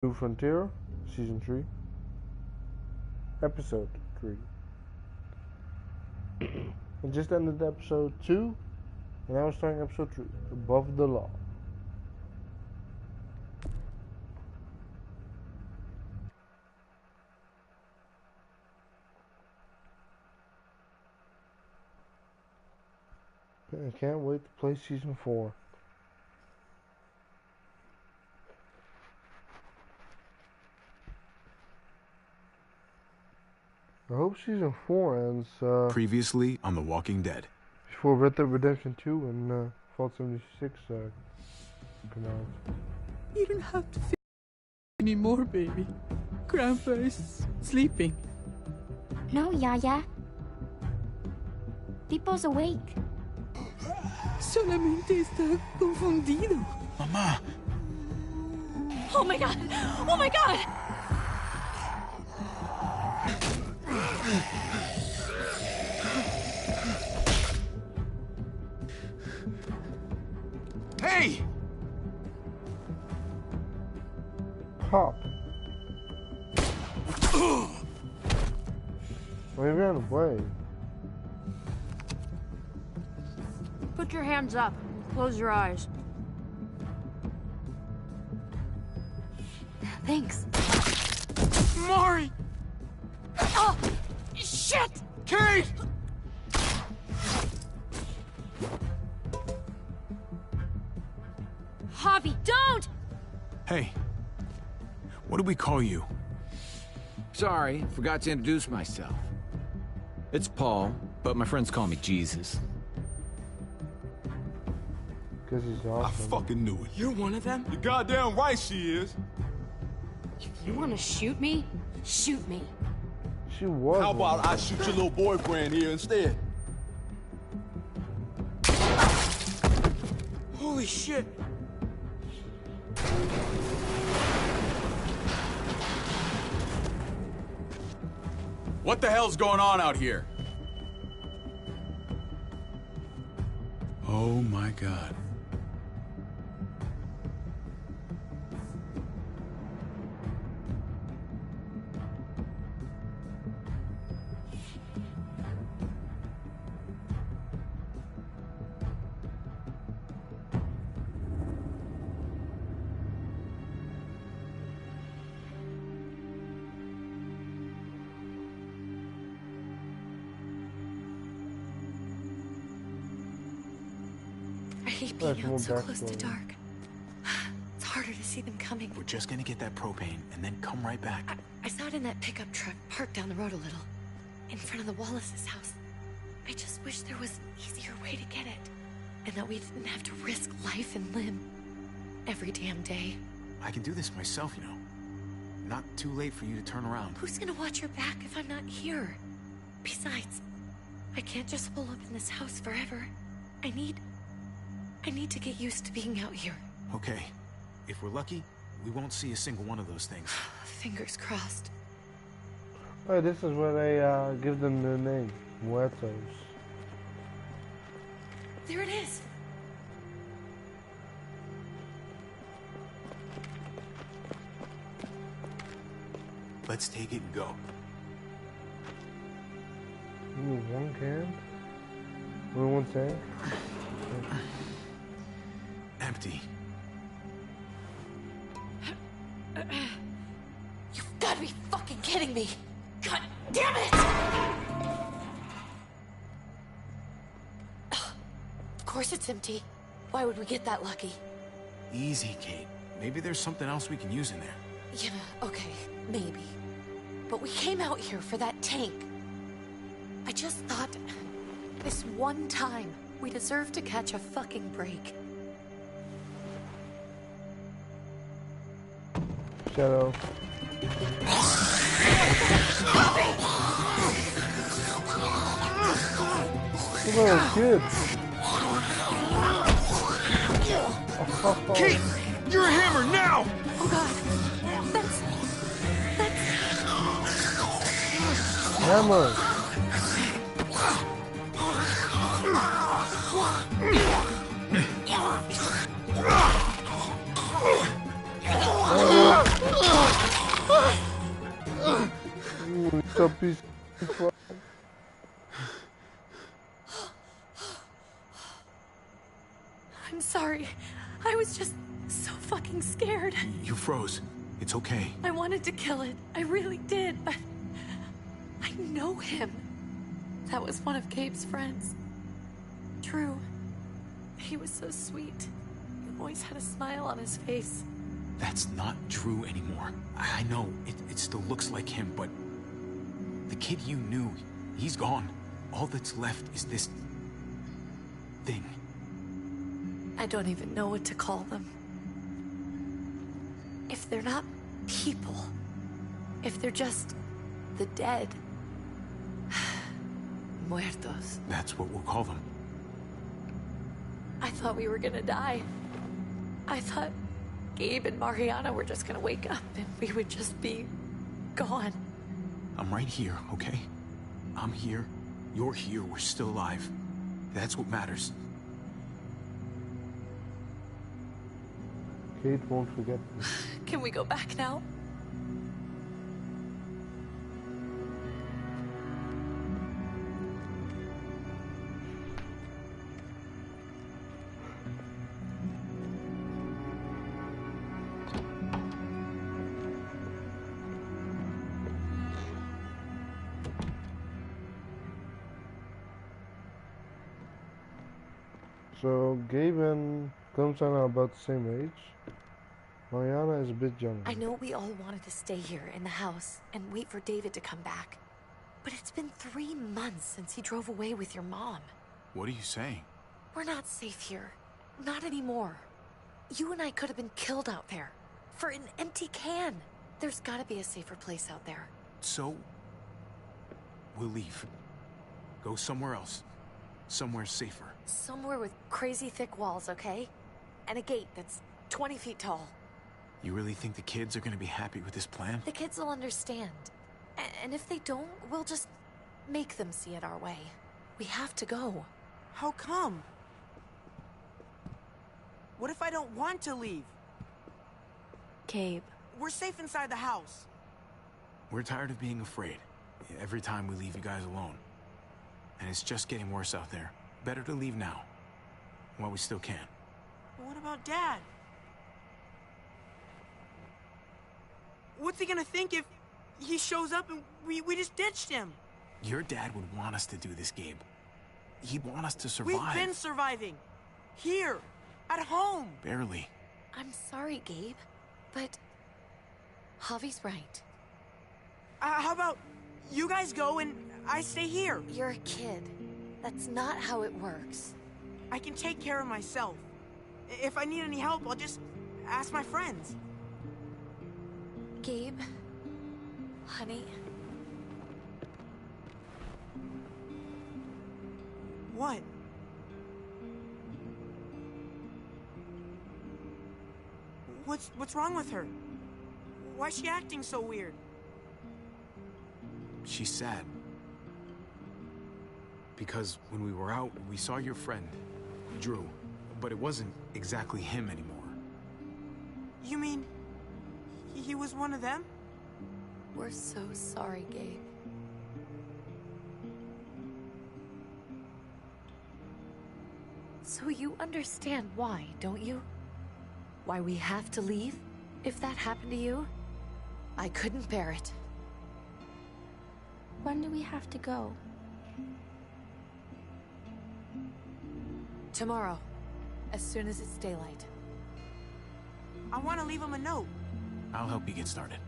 New Frontier, Season 3, Episode 3. I just ended Episode 2, and now we're starting Episode 3, Above the Law. I can't wait to play Season 4. I hope Season 4 ends, previously on The Walking Dead. Before Red Dead Redemption 2 and Fallout 76 come out. You don't have to feel anymore, baby. Grandpa is sleeping. No, Yaya. Pipo's awake. Solamente está confundido. Mamá. Oh my god! Oh my god! Hey! Pop. We ran away. Put your hands up. Close your eyes. Thanks. Mari! Oh! Shit! Kate! Javi, don't! Hey. What do we call you? Sorry, forgot to introduce myself. It's Paul, but my friends call me Jesus. Because he's awesome. I fucking knew it. You're one of them? You're goddamn right she is. If you want to shoot me, shoot me. She was. How about I shoot your little boyfriend here instead? Holy shit! What the hell's going on out here? Oh my god. I hate being out so close to dark. It's harder to see them coming. We're just gonna get that propane and then come right back. I saw it in that pickup truck parked down the road a little, in front of the Wallace's house. I just wish there was an easier way to get it, and that we didn't have to risk life and limb every damn day. I can do this myself, you know. Not too late for you to turn around. Who's gonna watch your back if I'm not here? Besides, I can't just pull up in this house forever. I need to get used to being out here. Okay. If we're lucky, we won't see a single one of those things. Fingers crossed. Oh, this is where they give them the name, Muertos. There it is. Let's take it and go. Ooh, one can? Only one tank? Empty. You've got to be fucking kidding me. God damn it! Of course it's empty. Why would we get that lucky? Easy, Kate. Maybe there's something else we can use in there. Yeah, okay, maybe. But we came out here for that tank. I just thought, this one time, we deserve to catch a fucking break. Shadow. Look at those kids. Oh. Kate! You're a hammer now! Oh god, that's... Hammer. so piece of fuck. I'm sorry. I was just so fucking scared. You froze. It's okay. I wanted to kill it. I really did, but I know him. That was one of Gabe's friends. Drew. He was so sweet. He always had a smile on his face. That's not Drew anymore. I know, it still looks like him, but the kid you knew, he's gone. All that's left is this thing. I don't even know what to call them. If they're not people, if they're just the dead, muertos. That's what we'll call them. I thought we were gonna die. I thought Gabe and Mariana were just gonna wake up and we would just be gone. I'm right here, okay? I'm here. You're here. We're still alive. That's what matters. Kate won't forget me. Can we go back now? So Gabe and Clemson are about the same age. Mariana is a bit younger. I know we all wanted to stay here in the house and wait for David to come back. But it's been 3 months since he drove away with your mom. What are you saying? We're not safe here. Not anymore. You and I could have been killed out there. For an empty can. There's gotta be a safer place out there. So, we'll leave. Go somewhere else. Somewhere safer. Somewhere with crazy thick walls, okay? And a gate that's 20 feet tall. You really think the kids are gonna be happy with this plan? The kids will understand. And if they don't, we'll just make them see it our way. We have to go. How come? What if I don't want to leave? Gabe. We're safe inside the house. We're tired of being afraid. Every time we leave you guys alone. And it's just getting worse out there. Better to leave now. While we still can. But what about Dad? What's he gonna think if he shows up and we just ditched him? Your dad would want us to do this, Gabe. He'd want us to survive. We've been surviving. Here. At home. Barely. I'm sorry, Gabe. But Javi's right. How about you guys go and I stay here? You're a kid. That's not how it works. I can take care of myself. If I need any help, I'll just ask my friends. Gabe, honey. What? What's wrong with her? Why's she acting so weird? She's sad. Because when we were out, we saw your friend, Drew. But it wasn't exactly him anymore. You mean he was one of them? We're so sorry, Gabe. So you understand why, don't you? Why we have to leave? If that happened to you, I couldn't bear it. When do we have to go? Tomorrow, as soon as it's daylight. I want to leave him a note. I'll help you get started.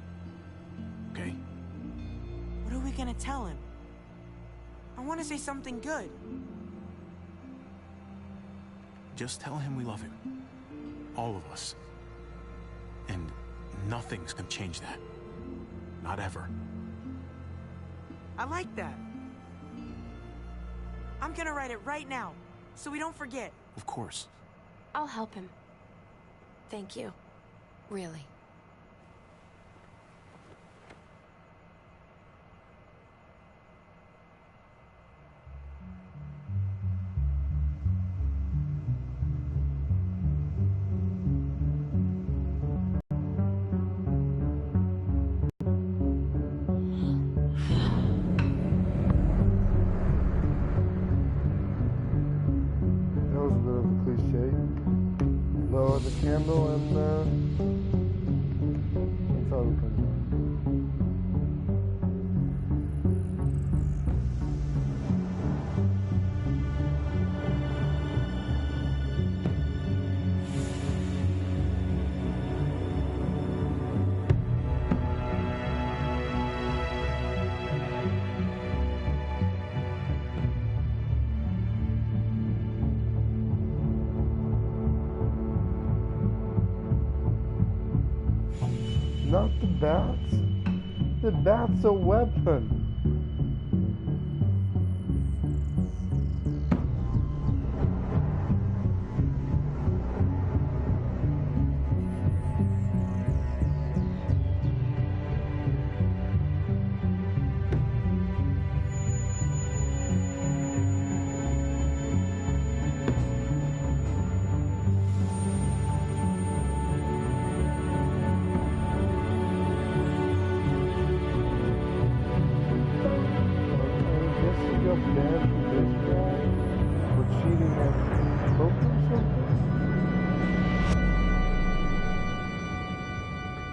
Okay? What are we gonna tell him? I want to say something good. Just tell him we love him. All of us. And nothing's gonna change that. Not ever. I like that. I'm gonna write it right now, so we don't forget. Of course. I'll help him. Thank you. Really. gamble, and that's all it comes down. Not the bats. The bat's a weapon.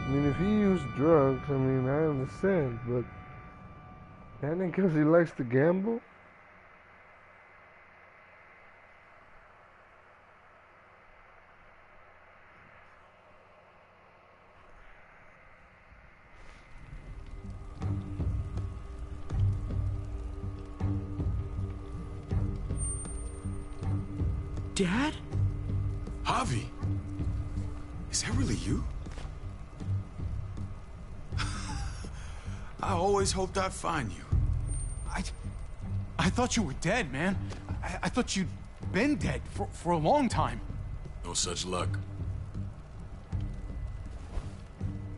I mean, if he used drugs, I mean, I understand, but banning because he likes to gamble? Dad? Javi, is that really you? I always hoped I'd find you. I thought you were dead, man. I thought you'd been dead for a long time. No such luck.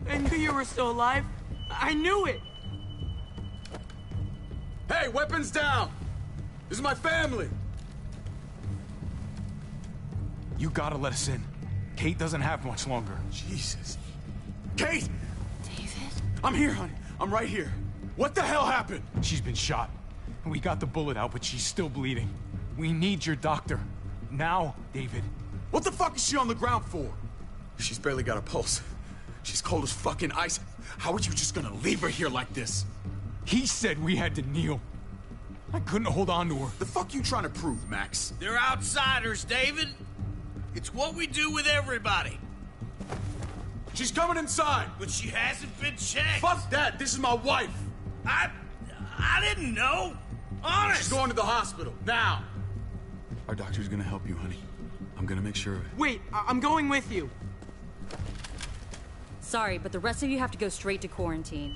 I knew you were still alive. I knew it. Hey, weapons down! This is my family! You gotta let us in. Kate doesn't have much longer. Jesus. Kate! David? I'm here, honey. I'm right here. What the hell happened? She's been shot. We got the bullet out, but she's still bleeding. We need your doctor. Now, David. What the fuck is she on the ground for? She's barely got a pulse. She's cold as fucking ice. How are you just gonna leave her here like this? He said we had to kneel. I couldn't hold on to her. The fuck you trying to prove, Max? They're outsiders, David. It's what we do with everybody. She's coming inside. But she hasn't been checked. Fuck that. This is my wife. I didn't know. Honest. She's going to the hospital. Now. Our doctor's gonna help you, honey. I'm gonna make sure of it. Wait, I'm going with you. Sorry, but the rest of you have to go straight to quarantine.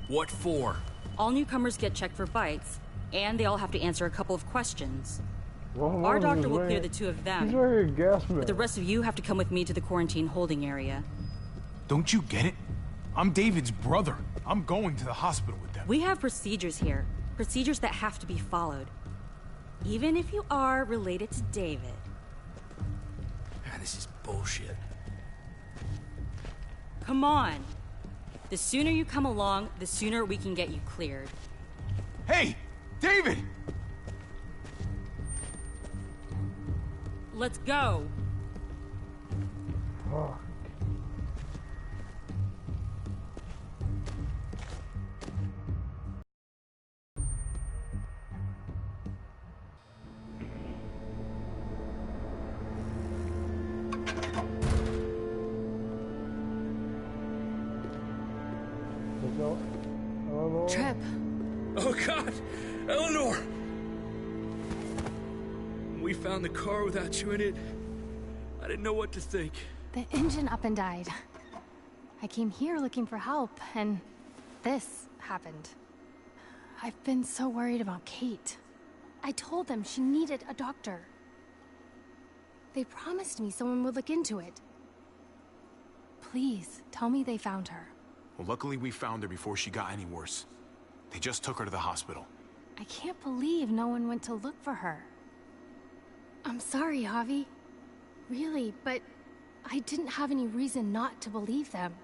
What for? All newcomers get checked for bites, and they all have to answer a couple of questions. Well, Our doctor will clear the two of them, He's wearing a gas mask. but the rest of you have to come with me to the quarantine holding area. Don't you get it? I'm David's brother. I'm going to the hospital with them. We have procedures here. Procedures that have to be followed. Even if you are related to David. This is bullshit. Come on. The sooner you come along, the sooner we can get you cleared. Hey! David! Let's go. Fuck. Let's go. Eleanor. Trip. Oh, God! Eleanor! When we found the car without you in it, I didn't know what to think. The engine up and died. I came here looking for help, and this happened. I've been so worried about Kate. I told them she needed a doctor. They promised me someone would look into it. Please, tell me they found her. Well, luckily we found her before she got any worse. They just took her to the hospital. I can't believe no one went to look for her. I'm sorry, Javi. Really, but I didn't have any reason not to believe them.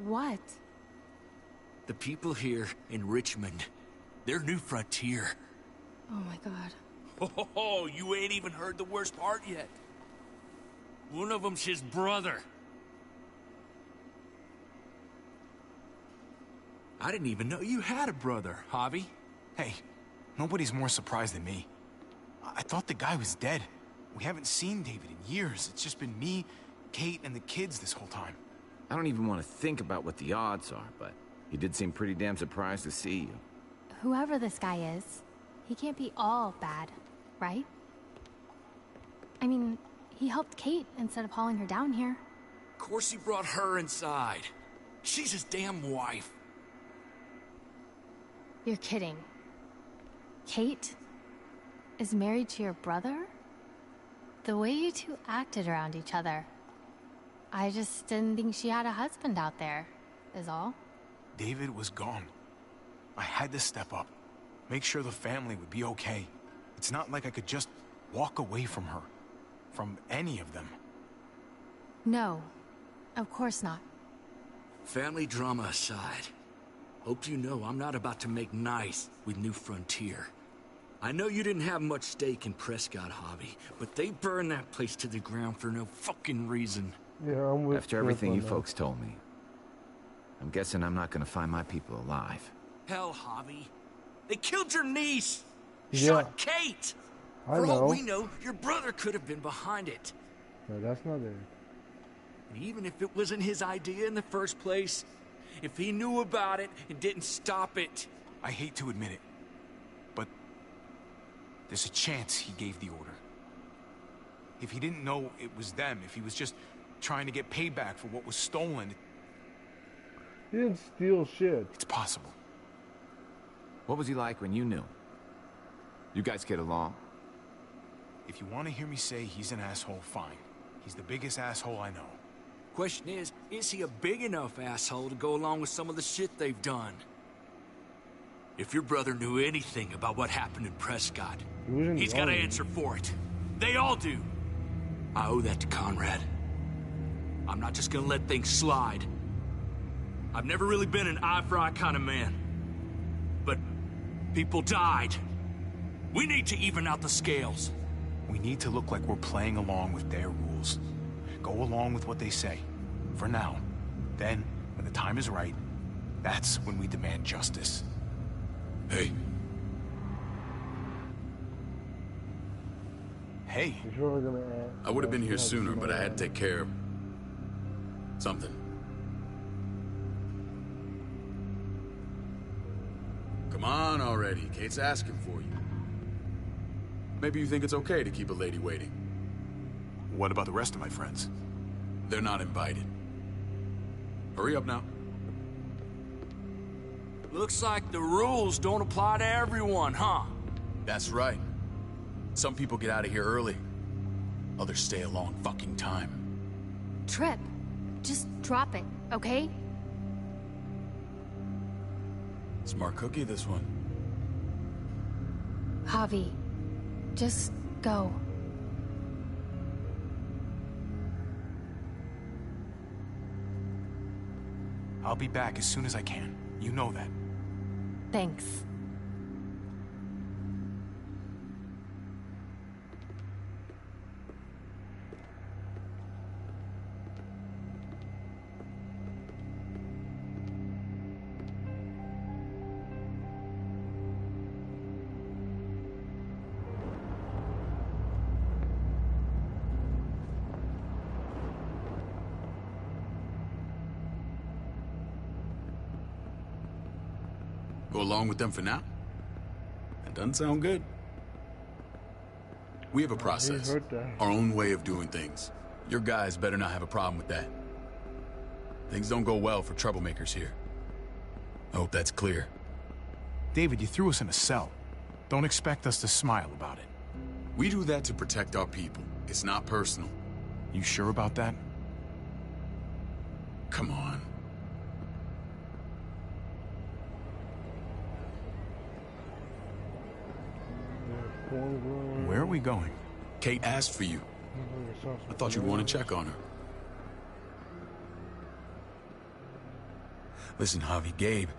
What? The people here in Richmond, their new frontier. Oh my God. Oh, you ain't even heard the worst part yet. One of them's his brother. I didn't even know you had a brother, Javi. Hey, nobody's more surprised than me. I thought the guy was dead. We haven't seen David in years. It's just been me, Kate, and the kids this whole time. I don't even want to think about what the odds are, but he did seem pretty damn surprised to see you. Whoever this guy is, he can't be all bad, right? I mean, he helped Kate instead of hauling her down here. Of course he brought her inside. She's his damn wife. You're kidding. Kate is married to your brother? The way you two acted around each other. I just didn't think she had a husband out there, is all. David was gone. I had to step up. Make sure the family would be okay. It's not like I could just walk away from her. From any of them. No, of course not. Family drama aside, hope you know I'm not about to make nice with New Frontier. I know you didn't have much stake in Prescott, Javi, but they burned that place to the ground for no fucking reason. Yeah, I'm with After everything you folks told me, I'm guessing I'm not gonna find my people alive. Hell, Javi. They killed your niece! Yeah. Shot Kate! I For know. all we know, your brother could have been behind it. No, that's not it. And even if it wasn't his idea in the first place, if he knew about it and didn't stop it... I hate to admit it, but there's a chance he gave the order. If he didn't know it was them, if he was just trying to get payback for what was stolen, He didn't steal shit. it's possible. What was he like when you knew? You guys get along? If you want to hear me say he's an asshole, fine. He's the biggest asshole I know. Question is he a big enough asshole to go along with some of the shit they've done? If your brother knew anything about what happened in Prescott, he's got to answer for it. They all do. I owe that to Conrad. I'm not just gonna let things slide. I've never really been an eye-for-eye kind of man. But people died. We need to even out the scales. We need to look like we're playing along with their rules. Go along with what they say. For now. Then, when the time is right, that's when we demand justice. Hey. Hey. I would have been here sooner, but I had to take care of something. Come on already. Kate's asking for you. Maybe you think it's okay to keep a lady waiting. What about the rest of my friends? They're not invited. Hurry up now. Looks like the rules don't apply to everyone, huh? That's right. Some people get out of here early. Others stay a long fucking time. Trip, just drop it, okay? Smart cookie, this one. Javi, just go. I'll be back as soon as I can. You know that. Thanks. Go along with them for now? That doesn't sound good. We have a process, our own way of doing things. Your guys better not have a problem with that. Things don't go well for troublemakers here. I hope that's clear. David, you threw us in a cell. Don't expect us to smile about it. We do that to protect our people. It's not personal. You sure about that? Come on. Where are we going? Kate asked for you. I thought you'd want to check on her. Listen, Javi, Gabe,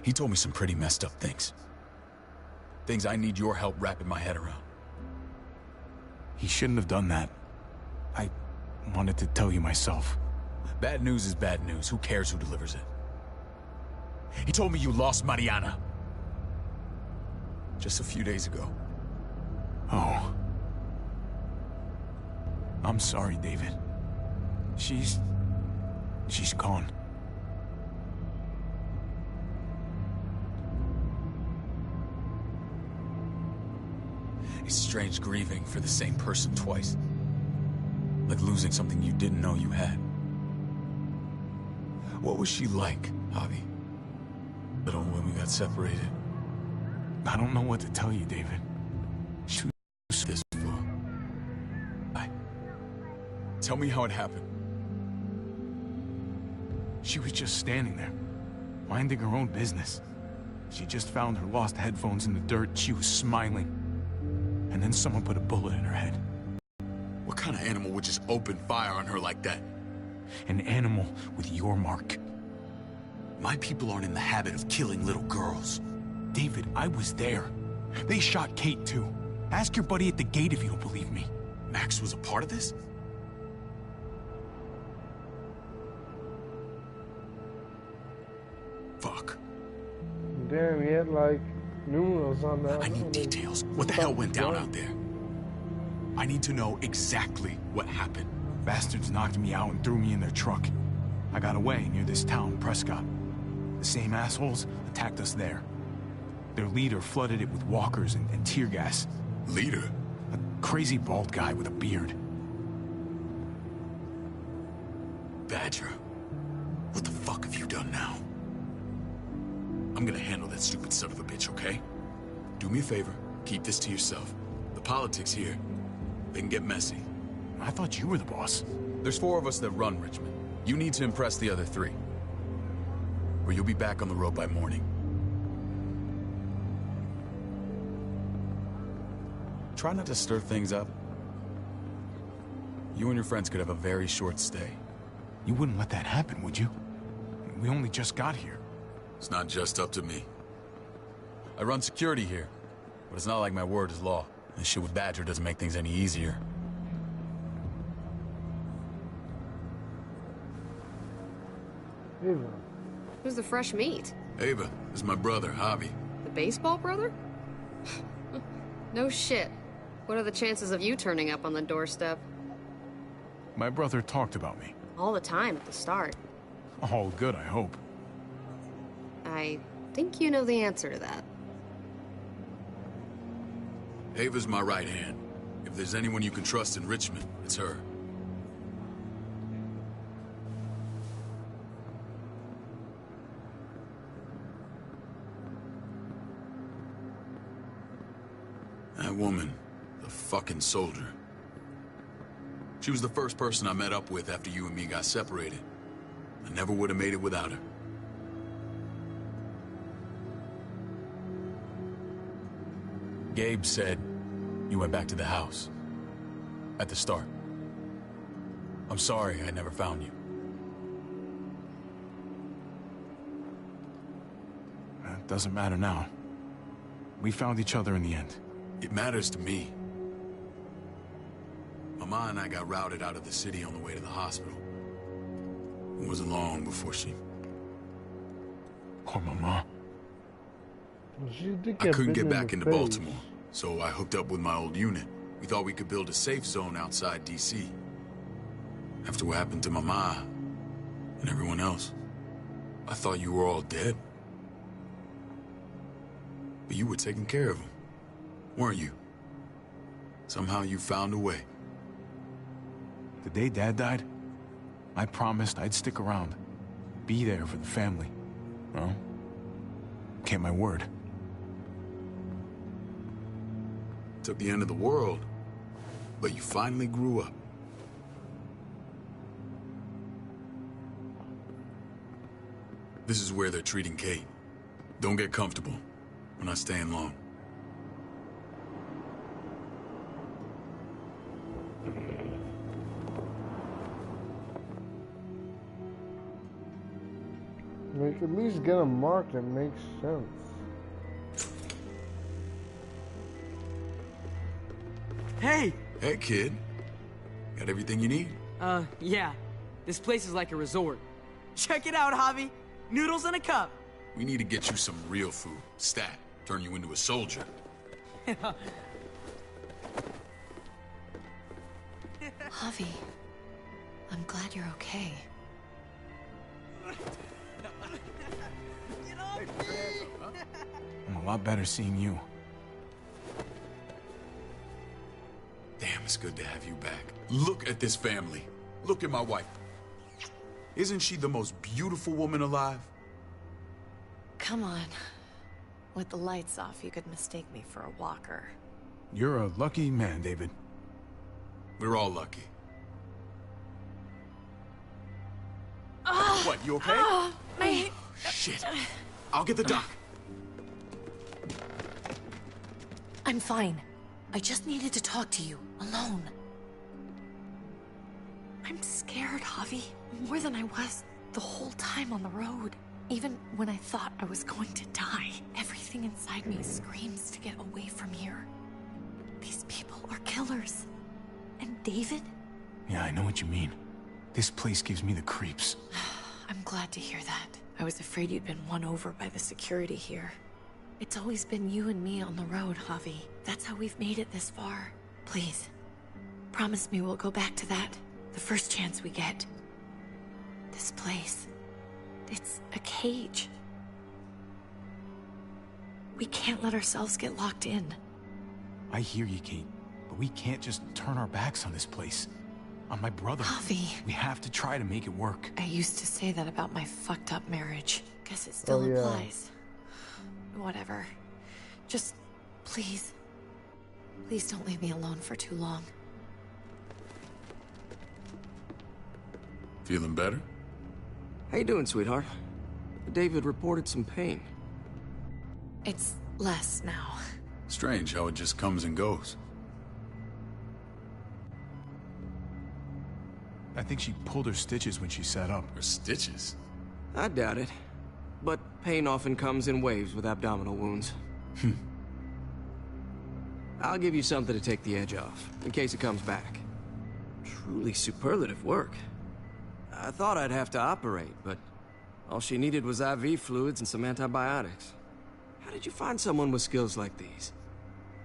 he told me some pretty messed up things. Things I need your help wrapping my head around. He shouldn't have done that. I wanted to tell you myself. Bad news is bad news. Who cares who delivers it? He told me you lost Mariana. Just a few days ago. Oh. I'm sorry, David. She's gone. It's strange grieving for the same person twice. Like losing something you didn't know you had. What was she like, Javi? Little when we got separated. I don't know what to tell you, David. She was this for. Tell me how it happened. She was just standing there, minding her own business. She just found her lost headphones in the dirt. She was smiling. And then someone put a bullet in her head. What kind of animal would just open fire on her like that? An animal with your mark. My people aren't in the habit of killing little girls. David, I was there. They shot Kate too. Ask your buddy at the gate if you don't believe me. Max was a part of this? Fuck. Damn, he had like numerals on that. I need details. What the hell went down out there? I need to know exactly what happened. Bastards knocked me out and threw me in their truck. I got away near this town, Prescott. The same assholes attacked us there. Their leader flooded it with walkers and tear gas. Leader? A crazy bald guy with a beard. Badger, what the fuck have you done now? I'm gonna handle that stupid son of a bitch, okay? Do me a favor, keep this to yourself. The politics here, they can get messy. I thought you were the boss. There's 4 of us that run Richmond. You need to impress the other 3. Or you'll be back on the road by morning. Try not to stir things up. You and your friends could have a very short stay. You wouldn't let that happen, would you? We only just got here. It's not just up to me. I run security here, but it's not like my word is law. This shit with Badger doesn't make things any easier. Ava. Who's the fresh meat? Ava, this is my brother, Javi. The baseball brother? No shit. What are the chances of you turning up on the doorstep? My brother talked about me. All the time at the start. All good, I hope. I think you know the answer to that. Ava's my right hand. If there's anyone you can trust in Richmond, it's her. That woman, the fucking soldier. She was the first person I met up with after you and me got separated. I never would have made it without her. Gabe said you went back to the house. At the start. I'm sorry I never found you. It doesn't matter now. We found each other in the end. It matters to me. Mama and I got routed out of the city on the way to the hospital. It wasn't long before she... Poor Mama. I couldn't get back into Baltimore, so I hooked up with my old unit. We thought we could build a safe zone outside D.C. After what happened to Mama and everyone else, I thought you were all dead. But you were taking care of them, weren't you? Somehow you found a way. The day Dad died, I promised I'd stick around. Be there for the family. Well, kept my word. Took the end of the world, but you finally grew up. This is where they're treating Kate. Don't get comfortable. We're not staying long. Like, at least get a mark that makes sense. Hey! Hey, kid. Got everything you need? Yeah. This place is like a resort. Check it out, Javi. Noodles in a cup. We need to get you some real food. Stat. Turn you into a soldier. Javi, I'm glad you're okay. I'm a lot better seeing you. Damn, it's good to have you back. Look at this family. Look at my wife. Isn't she the most beautiful woman alive? Come on. With the lights off, you could mistake me for a walker. You're a lucky man, David. We're all lucky. Oh, what, you okay? Oh, my... Shit. I'll get the doc. I'm fine. I just needed to talk to you, alone. I'm scared, Javi. More than I was the whole time on the road. Even when I thought I was going to die, everything inside me screams to get away from here. These people are killers. And David? Yeah, I know what you mean. This place gives me the creeps. I'm glad to hear that. I was afraid you'd been won over by the security here. It's always been you and me on the road, Javi. That's how we've made it this far. Please, promise me we'll go back to that the first chance we get. This place, it's a cage. We can't let ourselves get locked in. I hear you, Kate, but we can't just turn our backs on this place. On my brother. Javi. We have to try to make it work. I used to say that about my fucked up marriage. Guess it still applies. Whatever. Just, please. Please don't leave me alone for too long. Feeling better? How you doing, sweetheart? David reported some pain. It's less now. Strange how it just comes and goes. I think she pulled her stitches when she sat up. Her stitches? I doubt it. But pain often comes in waves with abdominal wounds. I'll give you something to take the edge off, in case it comes back. Truly superlative work. I thought I'd have to operate, but all she needed was IV fluids and some antibiotics. How did you find someone with skills like these?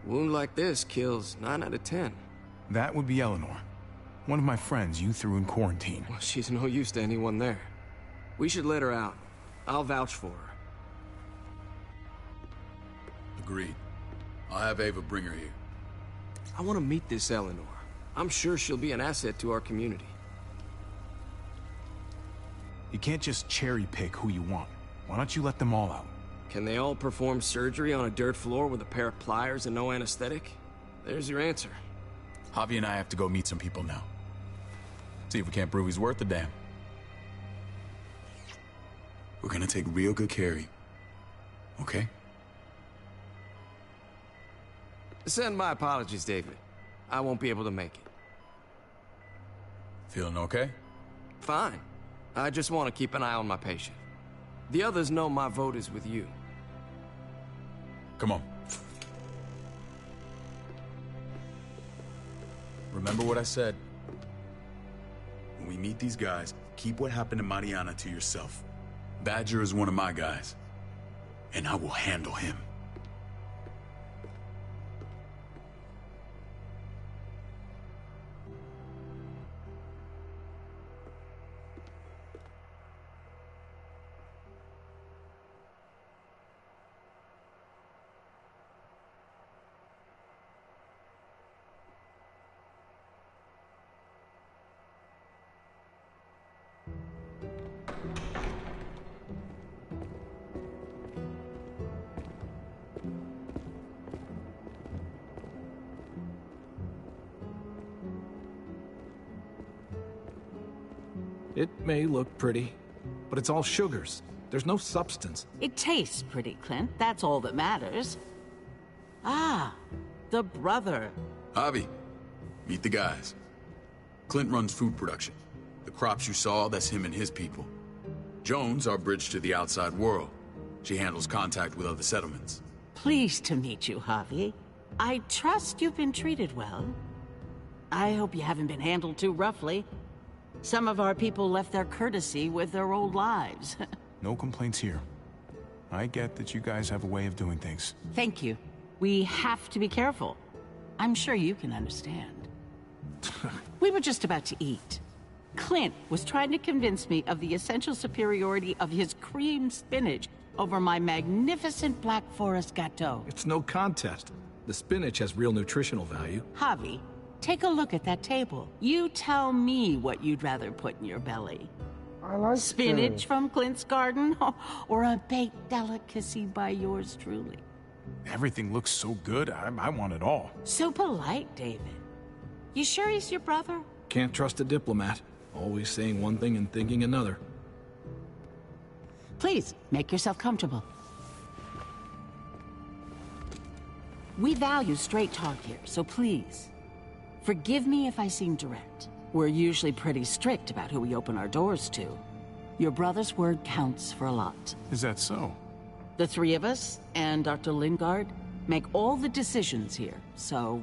A wound like this kills 9 out of 10. That would be Eleanor. One of my friends you threw in quarantine. Well, she's no use to anyone there. We should let her out. I'll vouch for her. Agreed. I'll have Ava bring her here. I want to meet this Eleanor. I'm sure she'll be an asset to our community. You can't just cherry pick who you want. Why don't you let them all out? Can they all perform surgery on a dirt floor with a pair of pliers and no anesthetic? There's your answer. Javi and I have to go meet some people now. See if we can't prove he's worth a damn. We're gonna take real good care of you. Okay? Send my apologies, David. I won't be able to make it. Feeling okay? Fine. I just want to keep an eye on my patient. The others know my vote is with you. Come on. Remember what I said. When we meet these guys, keep what happened to Mariana to yourself. Badger is one of my guys, and I will handle him. It may look pretty, but it's all sugars. There's no substance. It tastes pretty, Clint. That's all that matters. Ah, the brother. Javi, meet the guys. Clint runs food production. The crops you saw, that's him and his people. Jones, our bridge to the outside world. She handles contact with other settlements. Pleased to meet you, Javi. I trust you've been treated well. I hope you haven't been handled too roughly. Some of our people left their courtesy with their old lives. No complaints here. I get that you guys have a way of doing things. Thank you. We have to be careful. I'm sure you can understand. We were just about to eat. Clint was trying to convince me of the essential superiority of his creamed spinach over my magnificent Black Forest gâteau. It's no contest. The spinach has real nutritional value. Javi, take a look at that table. You tell me what you'd rather put in your belly. I like spinach from Clint's garden, or a baked delicacy by yours truly. Everything looks so good, I want it all. So polite, David. You sure he's your brother? Can't trust a diplomat. Always saying one thing and thinking another. Please, make yourself comfortable. We value straight talk here, so please, forgive me if I seem direct. We're usually pretty strict about who we open our doors to. Your brother's word counts for a lot. Is that so? The three of us, and Dr. Lingard, make all the decisions here, so,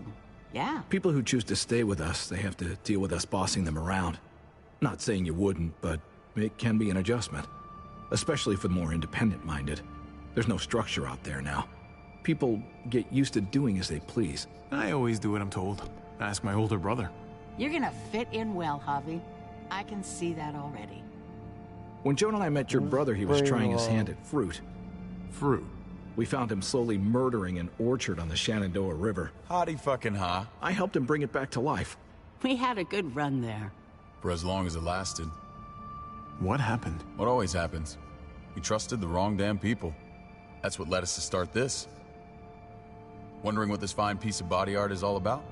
yeah. People who choose to stay with us, they have to deal with us bossing them around. Not saying you wouldn't, but it can be an adjustment. Especially for the more independent-minded. There's no structure out there now. People get used to doing as they please. I always do what I'm told. Ask my older brother. You're gonna fit in well, Javi. I can see that already. When Joan and I met your brother, he was trying his hand at fruit. Fruit? We found him slowly murdering an orchard on the Shenandoah River. Howdy fucking ha. I helped him bring it back to life. We had a good run there. For as long as it lasted. What happened? What always happens. We trusted the wrong damn people. That's what led us to start this. Wondering what this fine piece of body art is all about?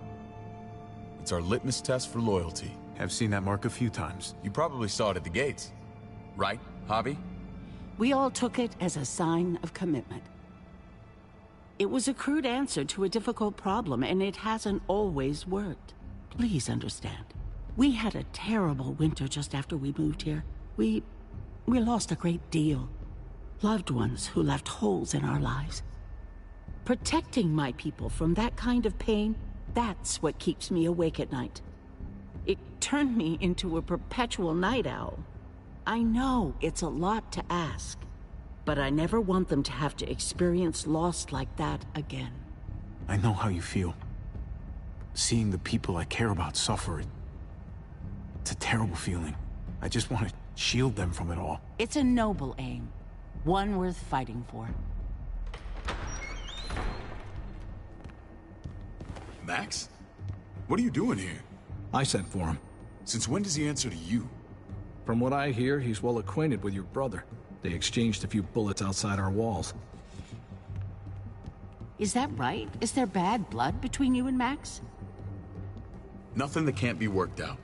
It's our litmus test for loyalty. Have seen that mark a few times. You probably saw it at the gates. Right, Javi? We all took it as a sign of commitment. It was a crude answer to a difficult problem, and it hasn't always worked. Please understand. We had a terrible winter just after we moved here. We lost a great deal. Loved ones who left holes in our lives. Protecting my people from that kind of pain, that's what keeps me awake at night. It turned me into a perpetual night owl. I know it's a lot to ask, but I never want them to have to experience loss like that again. I know how you feel. Seeing the people I care about suffer, it's a terrible feeling. I just want to shield them from it all. It's a noble aim, one worth fighting for. Max? What are you doing here? I sent for him. Since when does he answer to you? From what I hear, he's well acquainted with your brother. They exchanged a few bullets outside our walls. Is that right? Is there bad blood between you and Max? Nothing that can't be worked out.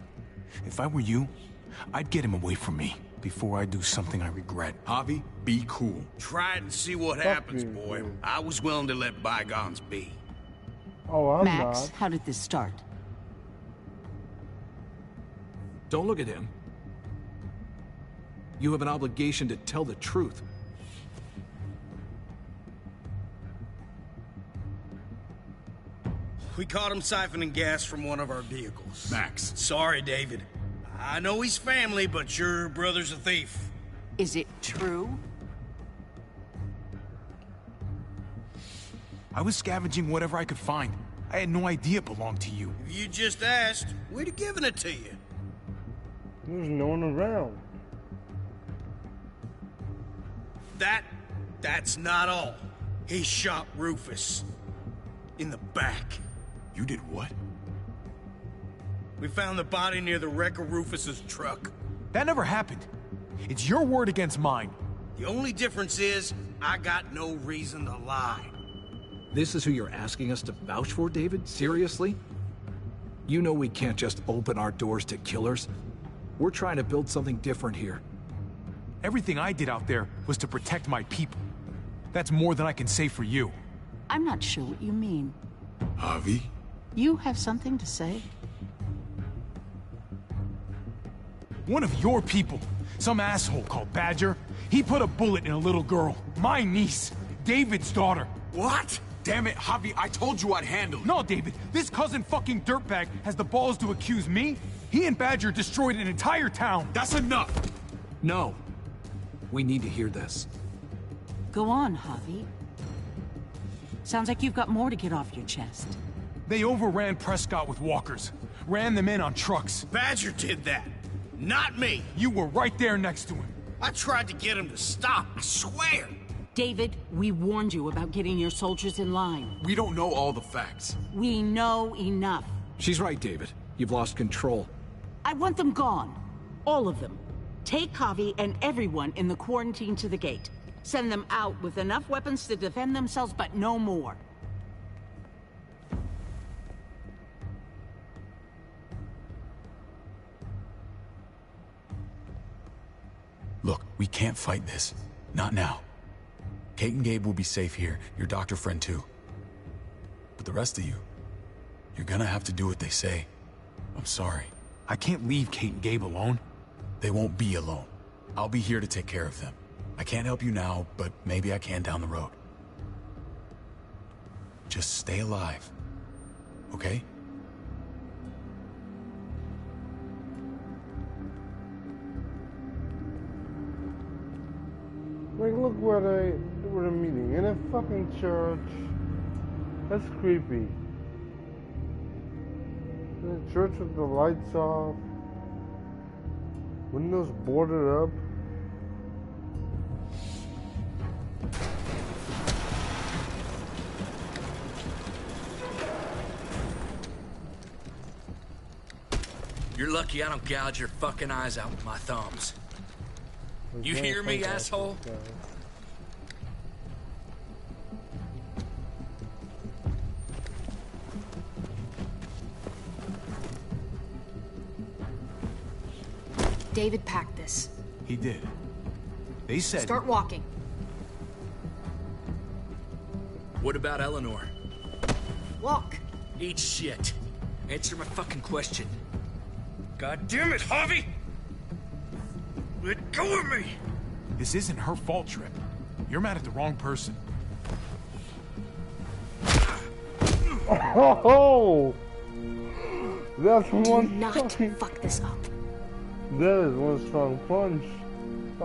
If I were you, I'd get him away from me before I do something I regret. Javi, be cool. Try it and see what happens, boy. I was willing to let bygones be. Oh, I'm Max, not. how did this start? Don't look at him. You have an obligation to tell the truth. We caught him siphoning gas from one of our vehicles. Max. Sorry, David. I know he's family, but your brother's a thief. Is it true? I was scavenging whatever I could find. I had no idea it belonged to you. If you just asked, we'd have given it to you. There's no one around. That's not all. He shot Rufus. In the back. You did what? We found the body near the wreck of Rufus's truck. That never happened. It's your word against mine. The only difference is, I got no reason to lie. This is who you're asking us to vouch for, David? Seriously? You know we can't just open our doors to killers. We're trying to build something different here. Everything I did out there was to protect my people. That's more than I can say for you. I'm not sure what you mean. Javi? You have something to say? One of your people, some asshole called Badger, he put a bullet in a little girl, my niece, David's daughter. What? damn it, Javi, I told you I'd handle it. No, David, this cousin fucking dirtbag has the balls to accuse me? He and Badger destroyed an entire town. That's enough. No. We need to hear this. Go on, Javi. Sounds like you've got more to get off your chest. They overran Prescott with walkers. Ran them in on trucks. Badger did that. Not me. You were right there next to him. I tried to get him to stop, I swear. David, we warned you about getting your soldiers in line. We don't know all the facts. We know enough. She's right, David. You've lost control. I want them gone. All of them. Take Javi and everyone in the quarantine to the gate. Send them out with enough weapons to defend themselves, but no more. Look, we can't fight this. Not now. Kate and Gabe will be safe here, your doctor friend too. But the rest of you, you're gonna have to do what they say. I'm sorry. I can't leave Kate and Gabe alone. They won't be alone. I'll be here to take care of them. I can't help you now, but maybe I can down the road. Just stay alive, okay? Like, look where they're meeting. In a fucking church. That's creepy. In a church with the lights off. Windows boarded up. You're lucky I don't gouge your fucking eyes out with my thumbs. You hear me, asshole? David packed this. He did. They said... Start walking. What about Eleanor? Walk. Eat shit. Answer my fucking question. God damn it, Javi! Let go of me! This isn't her fault, Trip. You're mad at the wrong person. Oh! That's one. Do not fuck this up. That is one strong punch.